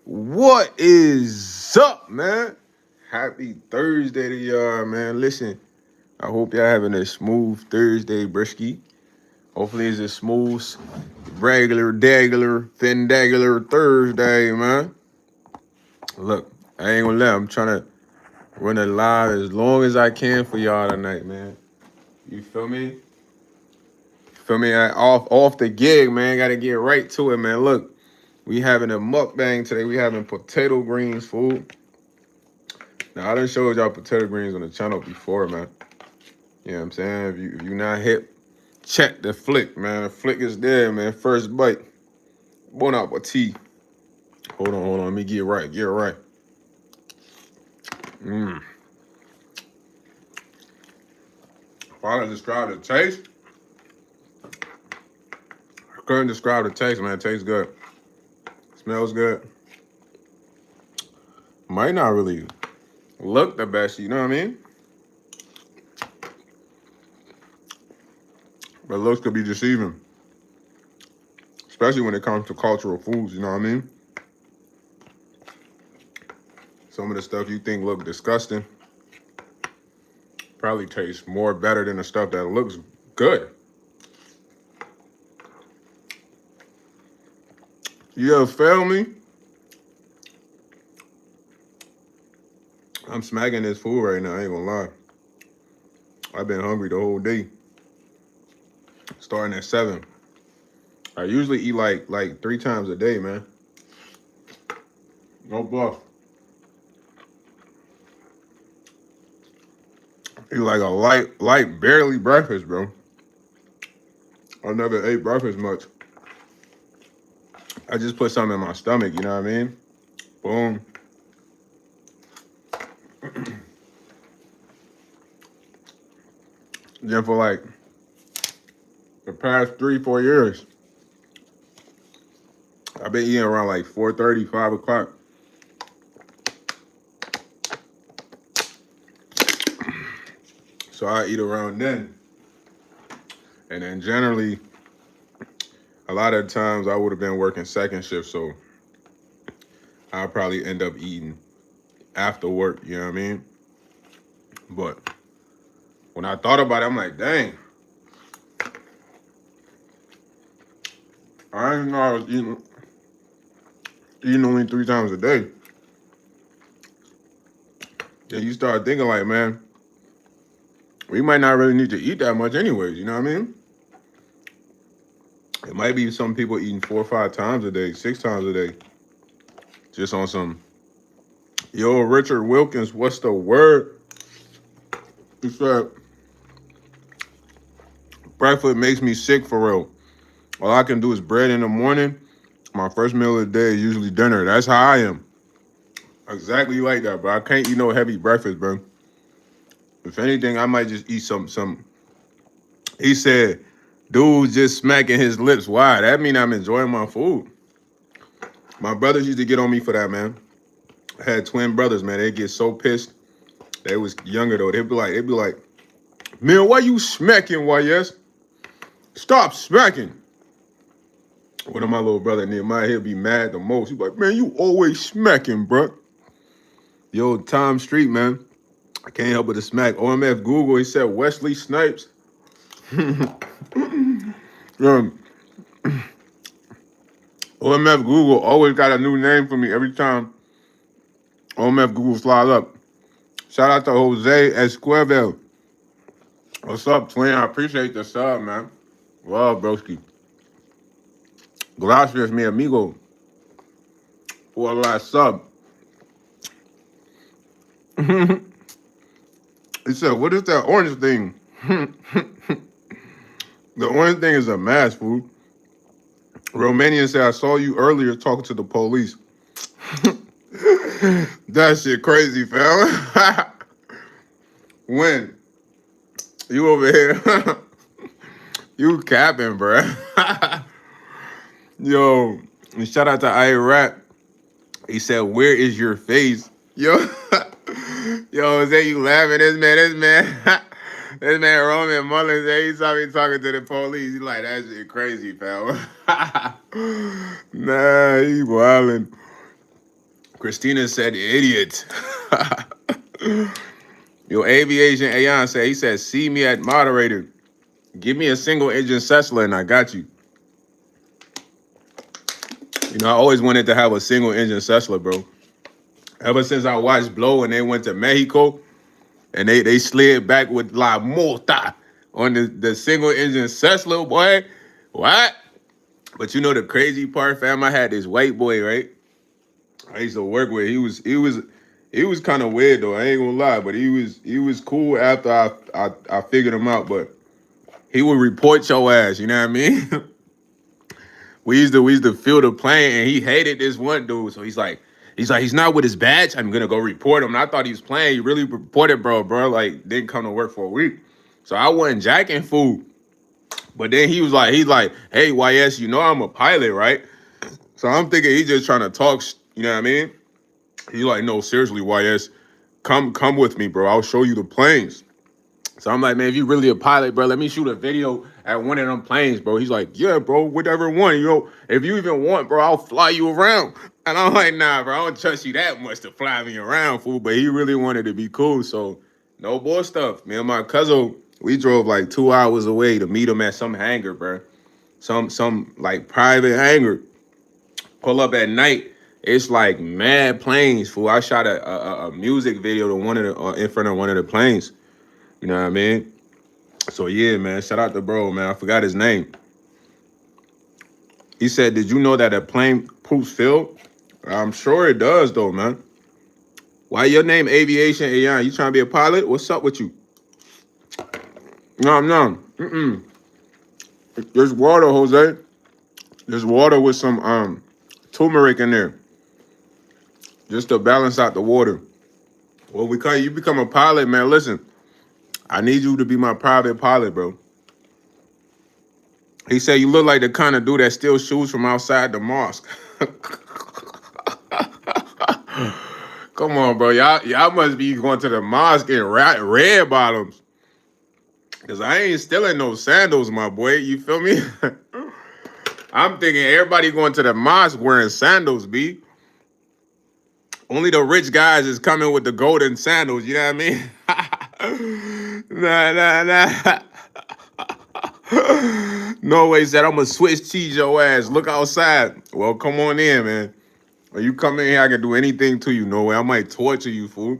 What is up, man? Happy Thursday to y'all, man. Listen, I hope y'all having a smooth Thursday, brisky. Hopefully it's a smooth, regular, dagular, thin dagular Thursday, man. Look, I ain't gonna lie. I'm trying to run it live as long as I can for y'all tonight, man. You feel me? Feel me? Off the gig, man. Gotta get right to it, man. Look, we having a mukbang today. We having potato greens food. Now, I done showed y'all potato greens on the channel before, man. You know what I'm saying? If you not hip, check the flick, man. The flick is there, man. First bite. Bon appetit. Hold on. Let me get it right. Get it right. If I done describe the taste, I couldn't describe the taste, man. It tastes good. Smells good. Might not really look the best, you know what I mean? But looks could be deceiving. Especially when it comes to cultural foods, you know what I mean? Some of the stuff you think look disgusting probably tastes more better than the stuff that looks good. You ever feel me? I'm smacking this food right now, I ain't gonna lie. I've been hungry the whole day. Starting at 7. I usually eat like 3 times a day, man. No bluff. Eat like a light, barely breakfast, bro. I never ate breakfast much. I just put something in my stomach, you know what I mean? Boom. Then for like the past 3-4 years, I've been eating around like 4:30, 5 o'clock. So I eat around then. And then generally, a lot of times I would have been working second shift, so I'll probably end up eating after work, you know what I mean? But when I thought about it, I'm like, dang. I didn't know I was eating only 3 times a day. Then you start thinking like, man, we might not really need to eat that much anyways, you know what I mean? It might be some people eating 4 or 5 times a day, 6 times a day. Just on some, yo, Richard Wilkins, what's the word? He said, breakfast makes me sick for real. All I can do is bread in the morning. My first meal of the day is usually dinner. That's how I am. Exactly like that, bro. I can't eat no heavy breakfast, bro. If anything, I might just eat some. He said, dude just smacking his lips. Why? That mean I'm enjoying my food. My brothers used to get on me for that, man. I had twin brothers, man. They get so pissed. They was younger though. They'd be like, man, why you smacking, YS? Stop smacking. One of my little brother Nehemiah, he'll be mad the most. He'd be like, man, you always smacking, bro. Yo, Tom Street, man. I can't help but to smack. OMF Google, he said Wesley Snipes. OMF Google always got a new name for me every time OMF Google flies up. Shout out to Jose Esquivel. What's up, twin? I appreciate the sub, man. Wow, broski. Gracias, mi amigo, for la sub. He said, what is that orange thing? The orange thing is a mask, fool. Romanian said, I saw you earlier talking to the police. That shit crazy, fam. When? You over here? You capping, bruh. Yo, and shout out to Iraq. He said, where is your face? Yo, yo, say you laughing. This man Roman Mullins, he saw me talking to the police. He like, that shit crazy, pal. Nah, he wildin'. Christina said, idiot. Yo, Aviation Aeon said, he said, see me at moderator. Give me a single engine Cessna and I got you. You know, I always wanted to have a single engine Cessna, bro. Ever since I watched Blow and they went to Mexico and they slid back with La Multa on the single engine Cessna, boy. What? But you know the crazy part, fam? I had this white boy, right? I used to work with. He was kind of weird though. I ain't gonna lie, but he was cool after I figured him out. But he would report your ass. You know what I mean? we used to fill the plane, and he hated this one dude. So he's not with his badge. I'm gonna go report him. And I thought he was playing. He really reported, bro. Like didn't come to work for a week. So I wasn't jacking food. But then he's like, hey, YS, you know I'm a pilot, right? So I'm thinking he's just trying to talk, you know what I mean? He's like, no, seriously, YS, come with me, bro. I'll show you the planes. So I'm like, man, if you really a pilot, bro, let me shoot a video at one of them planes, bro. He's like, yeah, bro, whatever one. You know, if you even want, bro, I'll fly you around. And I'm like, nah, bro, I don't trust you that much to fly me around, fool. But he really wanted to be cool. So no bull stuff. Me and my cousin, we drove like 2 hours away to meet him at some hangar, bro. Some like private hangar. Pull up at night. It's like mad planes, fool. I shot a music video to one of the in front of one of the planes. You know what I mean? So yeah, man. Shout out to bro, man. I forgot his name. He said, "Did you know that a plane poops fill?" I'm sure it does, though, man. Why your name Aviation Aeon? You trying to be a pilot? What's up with you? No. There's water, Jose. There's water with some turmeric in there, just to balance out the water. Well, because you become a pilot, man. Listen, I need you to be my private pilot, bro. He said you look like the kind of dude that steals shoes from outside the mosque. Come on, bro. Y'all must be going to the mosque in red bottoms. Cause I ain't stealing no sandals, my boy. You feel me? I'm thinking everybody going to the mosque wearing sandals, B. Only the rich guys is coming with the golden sandals, you know what I mean? Nah. No way, said I'm gonna switch cheese your ass. Look outside. Well, come on in, man. When you come in here, I can do anything to you. No way. I might torture you, fool.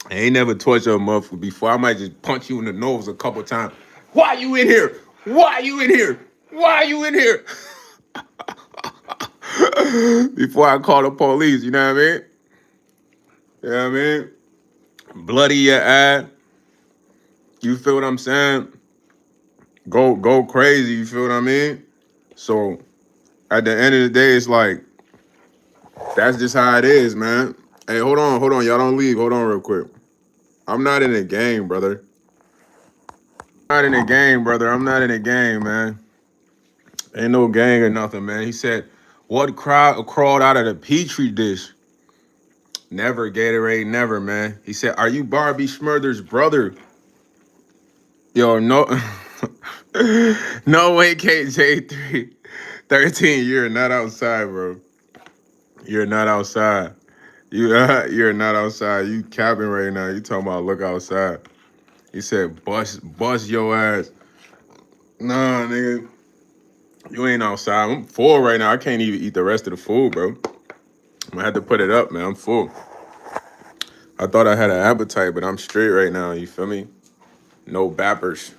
I ain't never tortured a motherfucker before. I might just punch you in the nose a couple times. Why you in here? Why you in here? Why you in here? Before I call the police, you know what I mean? You know what I mean? Bloody your eye. You feel what I'm saying? Go crazy, you feel what I mean? So at the end of the day, it's like, that's just how it is, man. Hey, hold on. Y'all don't leave. Hold on real quick. I'm not in a game, brother. I'm not in a game, man. Ain't no gang or nothing, man. He said, what crowd crawled out of the Petri dish? Never, Gatorade, never, man. He said, are you Barbie Schmurder's brother? Yo, no. No way, KJ3. 13, you're not outside, bro. You're not outside. You're not outside. You capping right now. You talking about look outside. He said, bust your ass. Nah, nigga. You ain't outside. I'm full right now. I can't even eat the rest of the food, bro. I'm gonna have to put it up, man. I'm full. I thought I had an appetite, but I'm straight right now. You feel me? No bappers.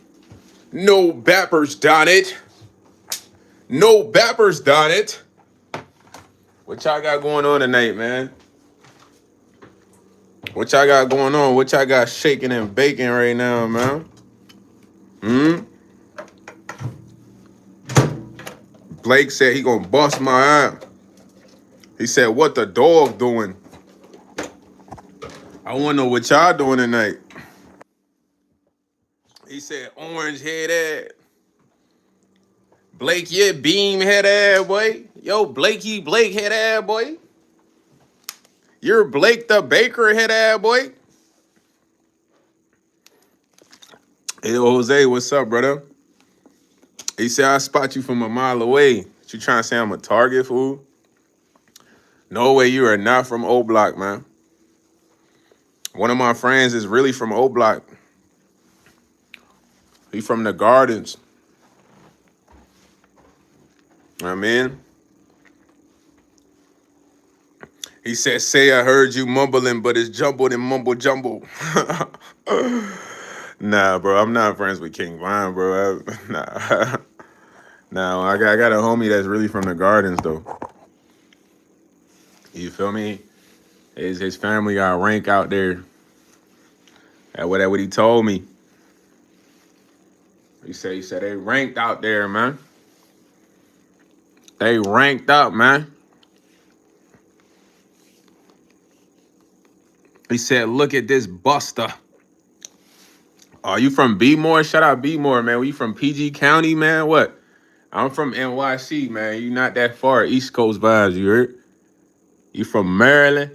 No bappers, darn it. No bappers, darn it. What y'all got going on tonight, man? What y'all got going on? What y'all got shaking and baking right now, man? Blake said he gonna bust my eye. He said, what the dog doing? I wanna know what y'all doing tonight. He said, orange head ass. Blake, yeah, beam head ass, boy. Yo, Blake head ass, boy. You're Blake the Baker head ass, boy. Hey, Jose, what's up, brother? He said, I spot you from a mile away. You trying to say I'm a target, fool? No way, you are not from O Block, man. One of my friends is really from O Block. He from the Gardens. I mean, he said, "Say I heard you mumbling, but it's jumbled and mumble jumble." Nah, bro, I'm not friends with King Von, bro. Nah, nah. I got a homie that's really from the Gardens, though. You feel me? His family got rank out there. That what he told me. He said they ranked out there, man. They ranked up, man. He said, "Look at this buster." Oh, you from B-More? Shout out B-More, man. We from PG County, man? What? I'm from NYC, man. You not that far. East Coast vibes, you heard? You from Maryland?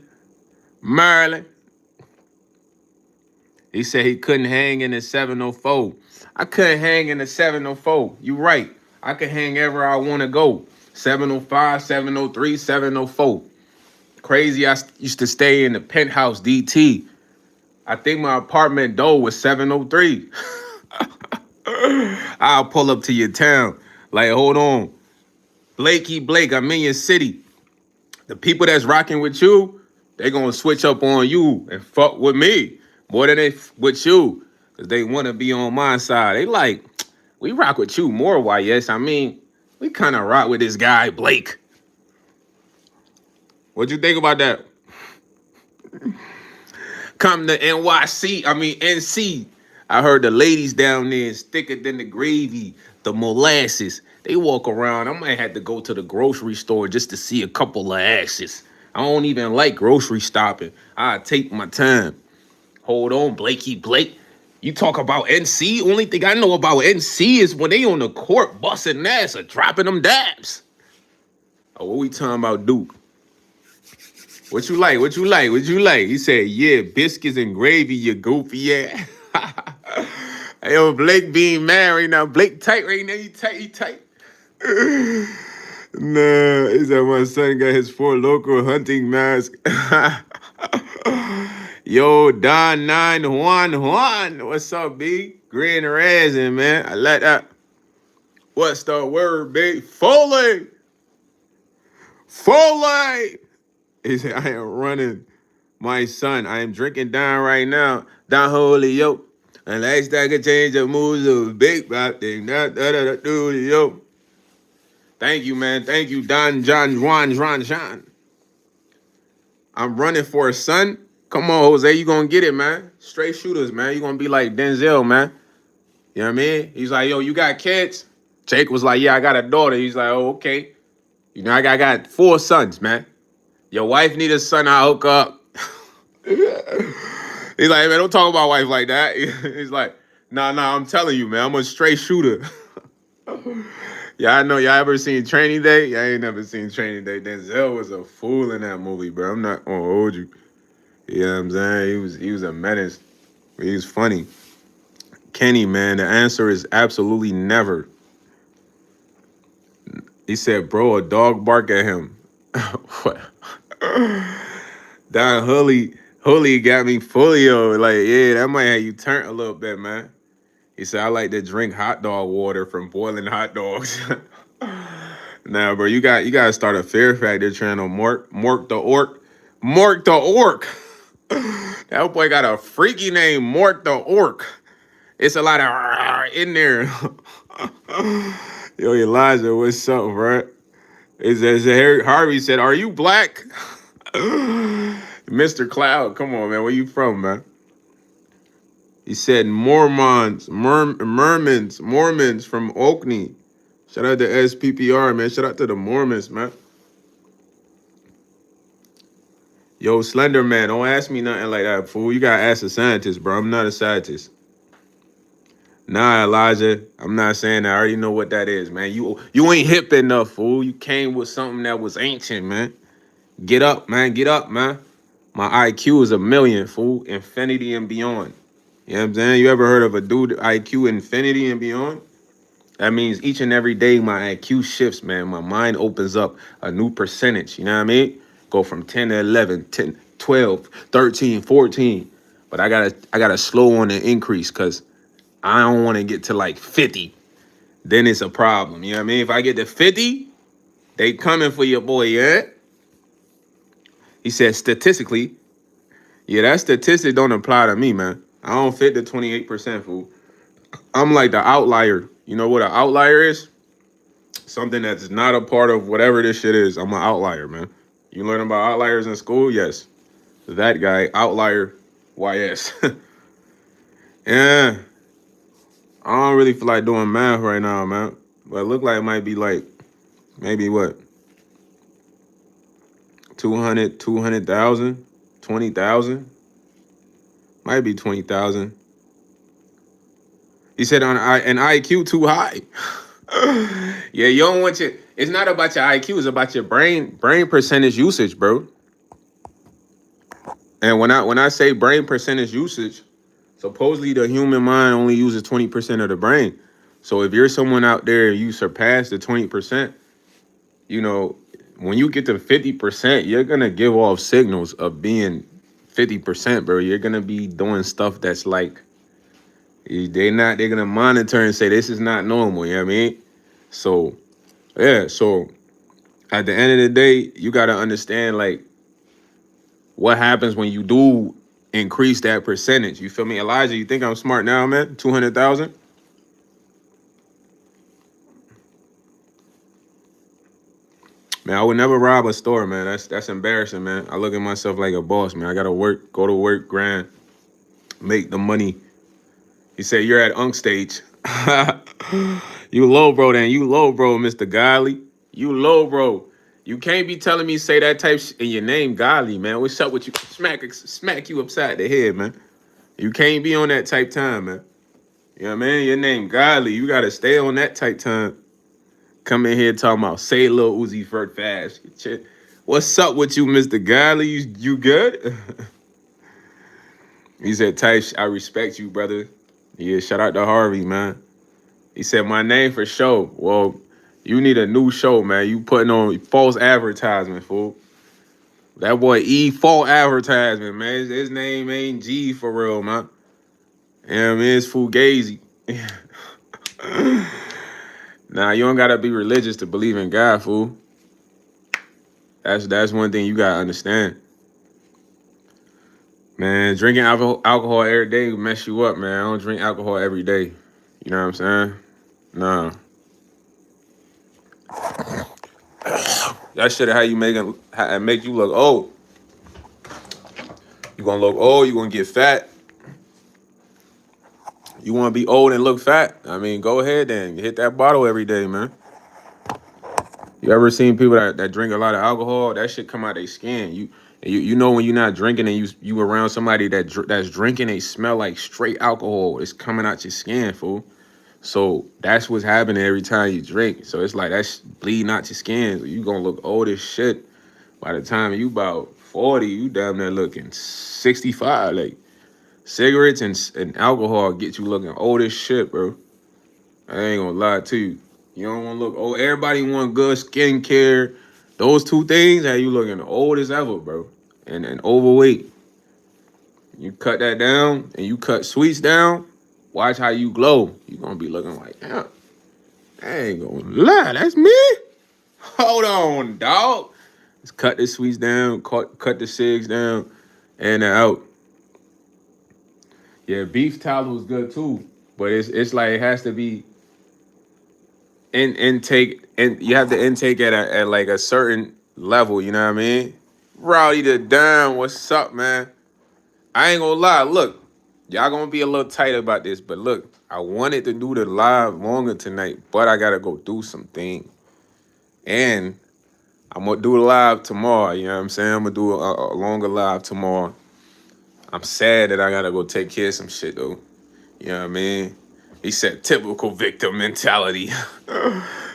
Maryland. He said he couldn't hang in the 704. I couldn't hang in the 704. You right. I could hang ever I want to go. 705, 703, 704. Crazy, I used to stay in the penthouse DT. I think my apartment door was 703. I'll pull up to your town. Like, hold on. Blake, I'm in your city. The people that's rocking with you, they gonna switch up on you and fuck with me more than they with you. Cause they wanna be on my side. They like, we rock with you more, YS. I mean, we kinda rock with this guy, Blake. What you think about that? Come to NC. I heard the ladies down there is thicker than the gravy, the molasses. They walk around. I might have to go to the grocery store just to see a couple of asses. I don't even like grocery shopping. I take my time. Hold on, Blake. You talk about NC? Only thing I know about NC is when they on the court busting ass or dropping them dabs. Oh, what we talking about, Duke? What you like? He said, yeah, biscuits and gravy, you goofy, yeah. Hey, yo, Blake being mad right now. Blake tight right now. He tight. Nah, he said my son got his 4 local hunting mask. Yo, Don 9 Juan. What's up, B? Grand Rising, man. I like that. What's the word, B? Foley. He said, I am running my son. I am drinking down right now. Down holy yo. And last I could change the moves of big bop thing. Yo. Thank you, man. Thank you, Don John Juan Sean. I'm running for a son. Come on, Jose. You gonna get it, man. Straight shooters, man. You gonna be like Denzel, man. You know what I mean? He's like, yo, you got kids? Jake was like, yeah, I got a daughter. He's like, oh, okay. You know, I got 4 sons, man. Your wife need a son, I'll hook up. He's like, man, don't talk about wife like that. He's like, nah, I'm telling you, man, I'm a straight shooter. Yeah, I know. Y'all ever seen Training Day? Y'all ain't never seen Training Day. Denzel was a fool in that movie, bro. I'm not gonna hold you. You know what I'm saying? He was a menace. He was funny. Kenny, man, the answer is absolutely never. He said, bro, a dog bark at him. What? Don Holy got me fully over. Like, yeah, that might have you turn a little bit, man. He said, I like to drink hot dog water from boiling hot dogs. Nah, bro, you got to start a Fear Factor channel. Mork the Orc. That boy got a freaky name, Mork the Orc. It's a lot of in there. Yo, Elijah, what's up, bro? Harvey said, are you black? Mr. Cloud, come on, man. Where you from, man? He said Mormons from Oakney. Shout out to SPPR, man. Shout out to the Mormons, man. Yo, Slender Man, don't ask me nothing like that, fool. You gotta ask a scientist, bro. I'm not a scientist. Nah, Elijah, I'm not saying that. I already know what that is, man. You ain't hip enough, fool. You came with something that was ancient, man. Get up, man. My IQ is 1,000,000, fool. Infinity and beyond. You know what I'm saying? You ever heard of a dude IQ infinity and beyond? That means each and every day my IQ shifts, man. My mind opens up a new percentage. You know what I mean? go from 10 to 11, 10, 12, 13, 14. But I gotta slow on the increase because I don't want to get to like 50. Then it's a problem. You know what I mean? If I get to 50, they coming for your boy, yeah? He said statistically, yeah, that statistic don't apply to me, man. I don't fit the 28% fool. I'm like the outlier. You know what an outlier is? Something that's not a part of whatever this shit is. I'm an outlier, man. You learn about outliers in school? Yes. That guy, outlier, YS. Yeah. I don't really feel like doing math right now, man. But it look like it might be like, maybe what? 200, 200,000, 20,000. Might be 20,000. He said an IQ too high. Yeah, you don't want your. It's not about your IQ. It's about your brain percentage usage, bro. And when I say brain percentage usage, supposedly the human mind only uses 20% of the brain. So if you're someone out there, you surpass the 20%. You know, when you get to 50%, you're gonna give off signals of being 50%, bro. You're gonna be doing stuff that's like they're gonna monitor and say this is not normal, you know what I mean? So yeah, so at the end of the day, you gotta understand like what happens when you do increase that percentage. You feel me? Elijah, you think I'm smart now, man? 200,000? Man, I would never rob a store, man. That's embarrassing, man. I look at myself like a boss, man. I gotta work, go to work, grind, make the money. He said you're at unk stage. You low, bro. Then you low, bro, Mr. Godly. You low, bro. You can't be telling me say that type in your name, Godly, man. What's up with you? Smack you upside the head, man. You can't be on that type time, man. You know what I mean? Your name Godly. You gotta stay on that type time. Come in here talking about say Lil Uzi Vert fast. What's up with you, Mr. Godly? You good? He said, Type, I respect you, brother. Yeah, shout out to Harvey, man. He said, my name for show. Well, you need a new show, man. You putting on false advertisement, fool. That boy E false advertisement, man. His name ain't G for real, man. You know what I mean? It's Fugazi. Nah, you don't gotta be religious to believe in God, fool. That's one thing you gotta understand. Man, drinking alcohol every day will mess you up, man. I don't drink alcohol every day. You know what I'm saying? Nah. That shit how you make you look old. You gonna look old, you gonna get fat. You wanna be old and look fat? I mean, go ahead then. Hit that bottle every day, man. You ever seen people that drink a lot of alcohol? That shit come out their skin. You know when you're not drinking and you around somebody that's drinking, they smell like straight alcohol. It's coming out your skin, fool. So that's what's happening every time you drink. So it's like that's bleeding out your skin. So you gonna look old as shit. By the time you about 40, you damn near looking 65. Like cigarettes and alcohol get you looking old as shit, bro. I ain't gonna lie to you. You don't want to look old. Everybody want good skincare. Those two things have you looking old as ever, bro. And overweight. You cut that down and you cut sweets down. Watch how you glow. You gonna be looking like, yeah, I ain't gonna lie, that's me. Hold on, dog. Let's cut the sweets down, cut the cigs down, and out. Yeah, beef tallow is good too, but it's like it has to be intake, and you have to intake at like a certain level. You know what I mean? Rowdy the Dime, what's up, man? I ain't gonna lie. Look, y'all gonna be a little tight about this, but look, I wanted to do the live longer tonight, but I gotta go do something, and I'm gonna do the live tomorrow. You know what I'm saying? I'm gonna do a longer live tomorrow. I'm sad that I gotta go take care of some shit though. You know what I mean? He said typical victim mentality.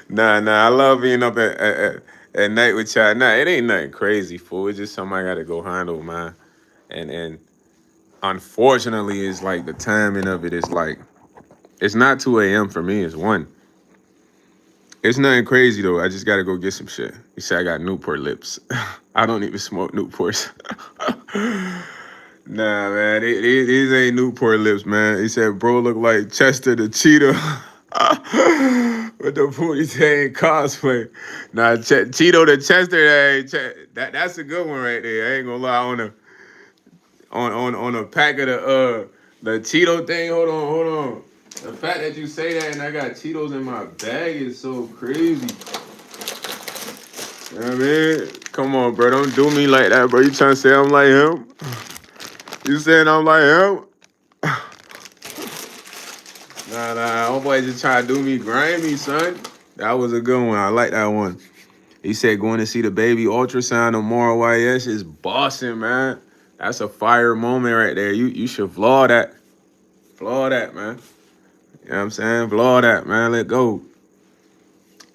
Nah, I love being up at night with y'all. Nah, it ain't nothing crazy, fool. It's just something I gotta go handle, man. And unfortunately, it's like the timing of it is like it's not 2 a.m. for me, it's 1. It's nothing crazy though. I just gotta go get some shit. He said I got Newport lips. I don't even smoke Newports. Nah, man, these ain't Newport lips, man. He said, bro, look like Chester the cheetah with the ponytail cosplay. Nah, Cheeto the Chester, that's a good one right there. I ain't gonna lie on a pack of the Cheeto thing. Hold on. The fact that you say that and I got Cheetos in my bag is so crazy. You know what I mean? Come on, bro. Don't do me like that, bro. You trying to say I'm like him? You saying I'm like him? Nah. Homeboy just trying to do me grimy, son. That was a good one. I like that one. He said going to see the baby ultrasound tomorrow. YS is bossing, man. That's a fire moment right there. You should vlog that. Vlog that, man. You know what I'm saying? Vlog that, man. Let go.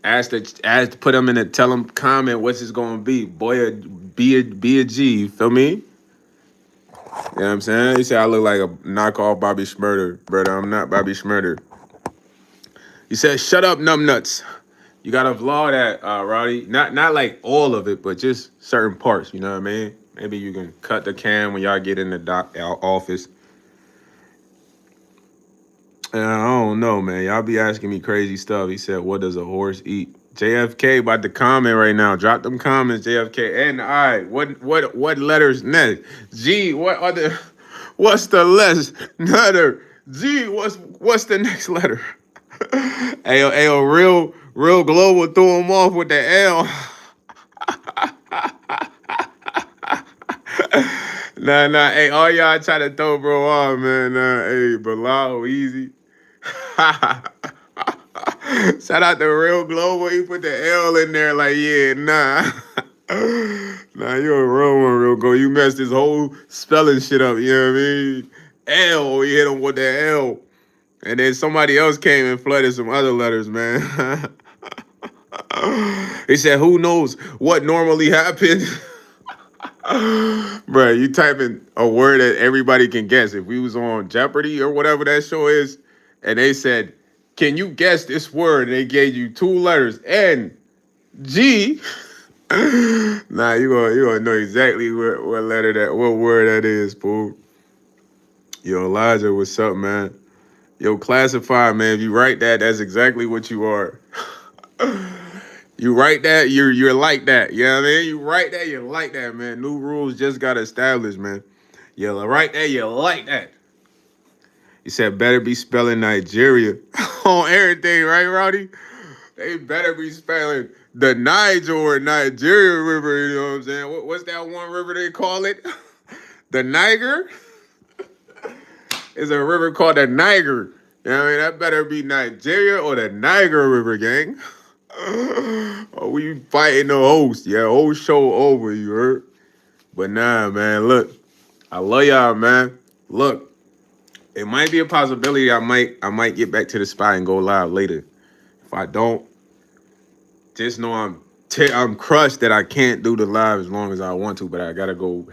Put them in the tell them comment what's it's gonna be. Boy, be a G. You feel me? You know what I'm saying? He said I look like a knockoff Bobby Schmurder, brother. I'm not Bobby Schmurder. He said, "Shut up, numbnuts." You gotta vlog that, Roddy. Not like all of it, but just certain parts. You know what I mean? Maybe you can cut the cam when y'all get in the office. I don't know, man. Y'all be asking me crazy stuff. He said, "What does a horse eat?" JFK about to comment right now. Drop them comments, JFK. And I, what letters next? G, what's the less letter? G, what's the next letter? Ayo, real global threw him off with the L. Nah, hey, all y'all try to throw bro off, man. Hey, Bilal, easy. Shout out to Real Global. He put the L in there like, yeah, nah. Nah, you a real one, Real Go. You messed his whole spelling shit up, you know what I mean? L, you hit him with the L. And then somebody else came and flooded some other letters, man. He said, who knows what normally happens? Bro, you typing a word that everybody can guess. If we was on Jeopardy or whatever that show is, and they said, can you guess this word? And they gave you two letters, N, G. Nah, you gonna know exactly what word that is, fool. Yo, Elijah, what's up, man? Yo, classify, man. If you write that, that's exactly what you are. You write that, you're like that. You know what I mean? You write that, you're like that, man. New rules just got established, man. You write that, you like that. He said, better be spelling Nigeria on everything, right, Rowdy? They better be spelling the Niger or Nigeria River, you know what I'm saying? What's that one river they call it? The Niger? It's a river called the Niger. You know what I mean? That better be Nigeria or the Niger River, gang. Oh, we fighting the host. Yeah, whole show over, you heard? But nah, man, look. I love y'all, man. Look, it might be a possibility I might get back to the spot and go live later. If I don't, just know I'm crushed that I can't do the live as long as I want to, but I gotta go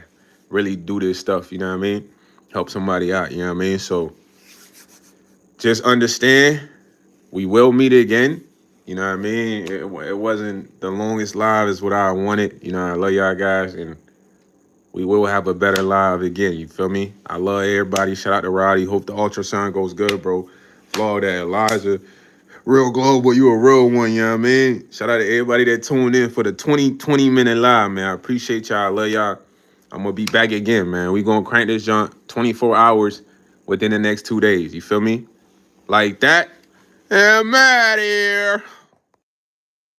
really do this stuff, you know what I mean? Help somebody out, you know what I mean? So just understand, we will meet again. You know what I mean? It wasn't the longest live as what I wanted. You know, I love y'all guys, and we will have a better live again. You feel me? I love everybody. Shout out to Roddy. Hope the ultrasound goes good, bro. Vlog that, Elijah. Real global, you a real one, you know what I mean? Shout out to everybody that tuned in for the 20-minute live, man. I appreciate y'all. I love y'all. I'm going to be back again, man. We going to crank this junk 24 hours within the next 2 days. You feel me? Like that. And I'm out of here.